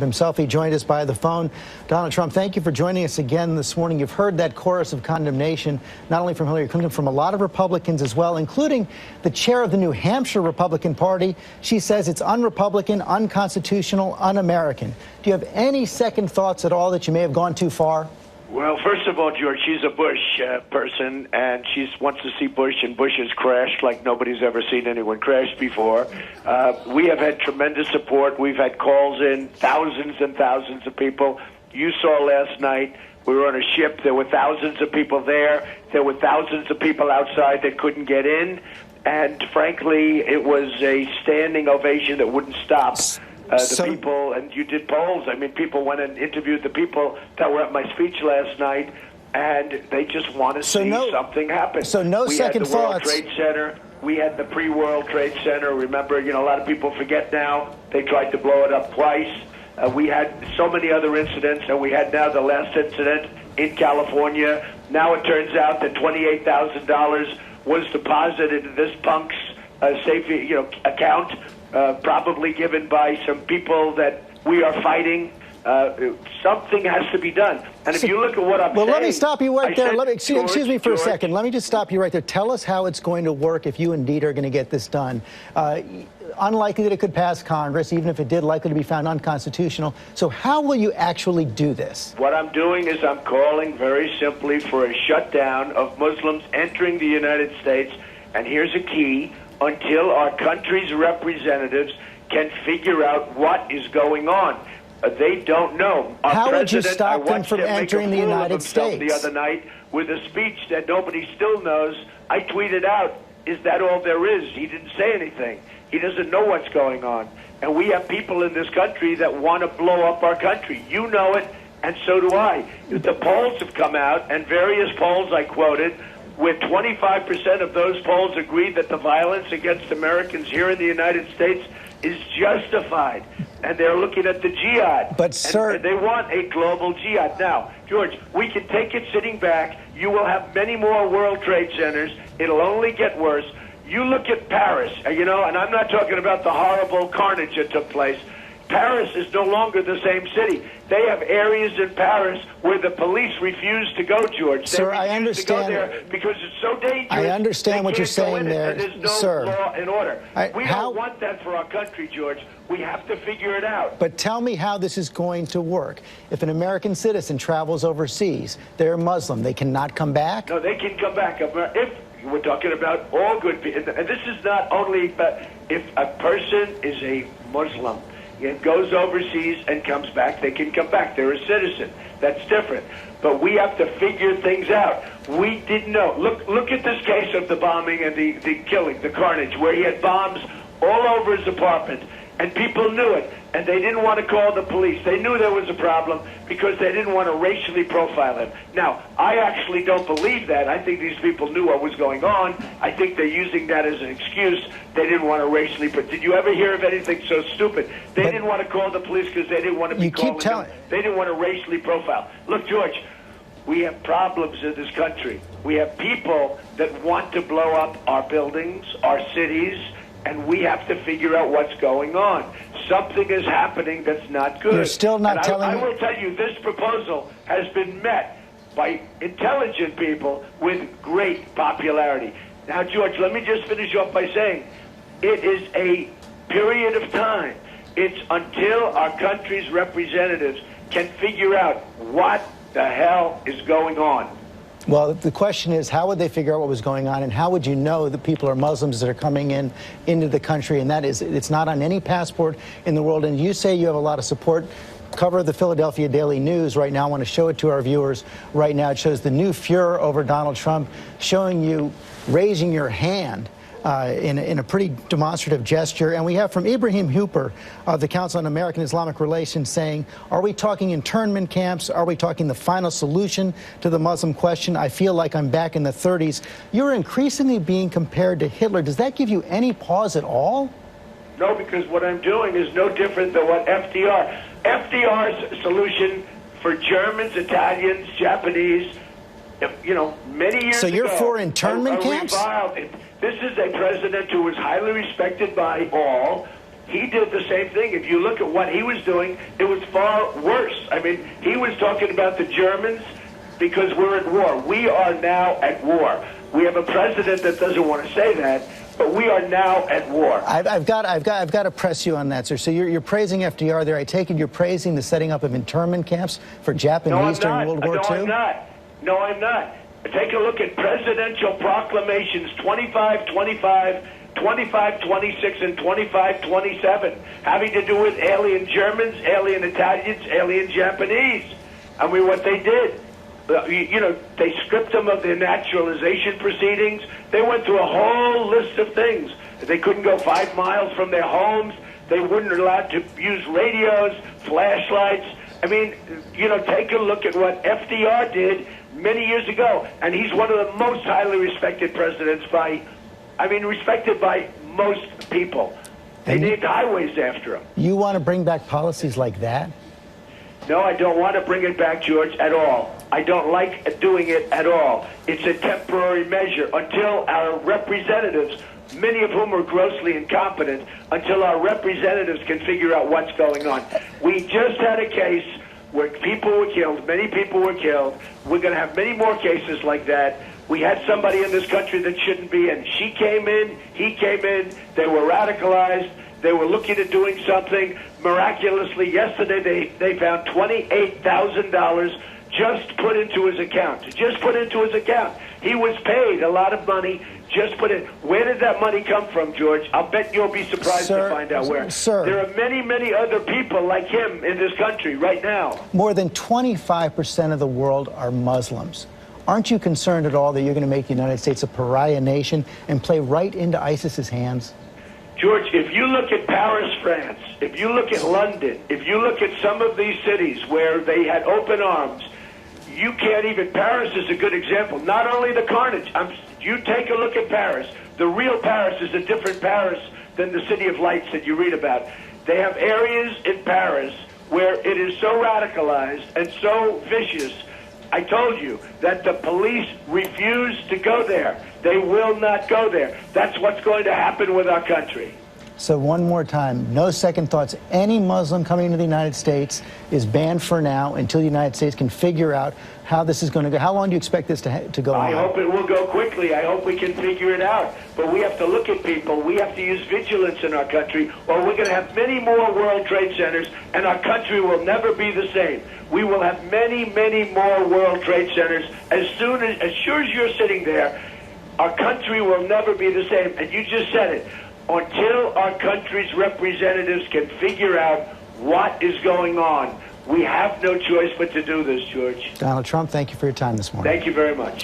Himself. He joined us by the phone. Donald Trump, thank you for joining us again this morning. You've heard that chorus of condemnation, not only from Hillary Clinton, from a lot of Republicans as well, including the chair of the New Hampshire Republican Party. She says it's un-Republican, unconstitutional, un-American. Do you have any second thoughts at all that you may have gone too far? Well, first of all, George, she's a Bush person, and she wants to see Bush, and Bush has crashed like nobody's ever seen anyone crash before. We have had tremendous support. We've had calls in, thousands and thousands of people. You saw last night, we were on a ship. There were thousands of people there. There were thousands of people outside that couldn't get in. And frankly, it was a standing ovation that wouldn't stop. People, and you did polls. I mean, people went and interviewed the people that were at my speech last night, and they just want to see something happen. So no second thoughts. We had the World Trade Center. We had the pre-World Trade Center. Remember, a lot of people forget now. They tried to blow it up twice. We had so many other incidents, and we had now the last incident in California. Now it turns out that $28,000 was deposited into this punk's safe, account. Probably given by some people that we are fighting. Something has to be done. And if you look at what I'm saying... Well, let me stop you right there. Excuse me for a second. Let me just stop you right there. Tell us how it's going to work if you indeed are going to get this done. Unlikely that it could pass Congress, even if it did, likely to be found unconstitutional. So how will you actually do this? What I'm doing is I'm calling very simply for a shutdown of Muslims entering the United States. And here's a key. Until our country's representatives can figure out what is going on. They don't know. How would you stop them from entering the United States? The other night with a speech that nobody still knows. I tweeted out, is that all there is? He didn't say anything. He doesn't know what's going on. And we have people in this country that want to blow up our country. You know it, and so do I. The polls have come out, and various polls I quoted, where 25% of those polls agree that the violence against Americans here in the United States is justified. And they're looking at the jihad. But, sir... And they want a global jihad. Now, George, we can take it sitting back. You will have many more World Trade Centers. It'll only get worse. You look at Paris, and I'm not talking about the horrible carnage that took place. Paris is no longer the same city. They have areas in Paris where the police refuse to go, George. Sir, I understand. To go there because it's so dangerous. I understand what you're saying there, there's no sir. law and order. We don't want that for our country, George. We have to figure it out. But tell me how this is going to work. If an American citizen travels overseas, they're Muslim, they cannot come back? No, they can come back. If we're talking about all good people, and this is not only, but if a person is a Muslim, it goes overseas and comes back, they can come back. They're a citizen. That's different. But we have to figure things out. We didn't know. Look at this case of the bombing and the killing, the carnage, where he had bombs all over his apartment, and people knew it, and they didn't want to call the police. They knew there was a problem because they didn't want to racially profile him. Now, I actually don't believe that. I think these people knew what was going on. I think they're using that as an excuse. They didn't want to racially... Did you ever hear of anything so stupid? They didn't want to call the police because they didn't want to be calling them. They didn't want to racially profile. Look, George, we have problems in this country. We have people that want to blow up our buildings, our cities, and we have to figure out what's going on. Something is happening that's not good. You're still not telling me. I will tell you, this proposal has been met by intelligent people with great popularity. Now, George, let me just finish off by saying it is a period of time. It's until our country's representatives can figure out what the hell is going on. Well, the question is, how would they figure out what was going on, and how would you know that people are Muslims that are coming into the country? And that is, it's not on any passport in the world. And you say you have a lot of support. Cover of the Philadelphia Daily News right now. I want to show it to our viewers right now. It shows the new furor over Donald Trump, showing you raising your hand in a pretty demonstrative gesture. And we have from Ibrahim Hooper of the Council on American Islamic Relations saying, are we talking internment camps? Are we talking the final solution to the Muslim question? I feel like I'm back in the 30s. You're increasingly being compared to Hitler. Does that give you any pause at all? No, because what I'm doing is no different than what FDR's solution for Germans, Italians, Japanese, many years ago. So you're for internment camps? This is a president who was highly respected by all. He did the same thing. If you look at what he was doing, it was far worse. I mean, he was talking about the Germans because we're at war. We are now at war. We have a president that doesn't want to say that, but we are now at war. I've got to press you on that, sir. So you're praising FDR there. I take it you're praising the setting up of internment camps for Japanese during World War II? No, I'm not. No, I'm not. Take a look at presidential proclamations 25, 25, 25, 26, and 25, 27, having to do with alien Germans, alien Italians, alien Japanese. I mean, what they did. You know, they stripped them of their naturalization proceedings. They went through a whole list of things. They couldn't go 5 miles from their homes. They weren't allowed to use radios, flashlights. I mean, you know, take a look at what FDR did many years ago. And he's one of the most highly respected presidents respected by most people. They named highways after him. You want to bring back policies like that? No, I don't want to bring it back, George, at all. I don't like doing it at all. It's a temporary measure until our representatives, many of whom are grossly incompetent, until our representatives can figure out what's going on. We just had a case where people were killed, many people were killed. We're going to have many more cases like that. We had somebody in this country that shouldn't be, and she came in, he came in, they were radicalized. They were looking at doing something. Miraculously, yesterday they found $28,000 just put into his account. Just put into his account. He was paid a lot of money. Just put it. Where did that money come from, George? I'll bet you'll be surprised to find out where. Sir, there are many, many other people like him in this country right now. More than 25% of the world are Muslims. Aren't you concerned at all that you're going to make the United States a pariah nation and play right into ISIS's hands? George, if you look at Paris, France, if you look at London, if you look at some of these cities where they had open arms, you can't even. Paris is a good example. Not only the carnage. You take a look at Paris. The real Paris is a different Paris than the City of Lights that you read about. They have areas in Paris where it is so radicalized and so vicious. I told you that the police refuse to go there. They will not go there. That's what's going to happen with our country. So one more time, no second thoughts. Any Muslim coming into the United States is banned for now until the United States can figure out how this is going to go. How long do you expect this to go on? I hope it will go quickly. I hope we can figure it out. But we have to look at people. We have to use vigilance in our country, or we're going to have many more World Trade Centers, and our country will never be the same. We will have many, many more World Trade Centers. As sure as you're sitting there, our country will never be the same. And you just said it. Until our country's representatives can figure out what is going on, we have no choice but to do this, George. Donald Trump, thank you for your time this morning. Thank you very much.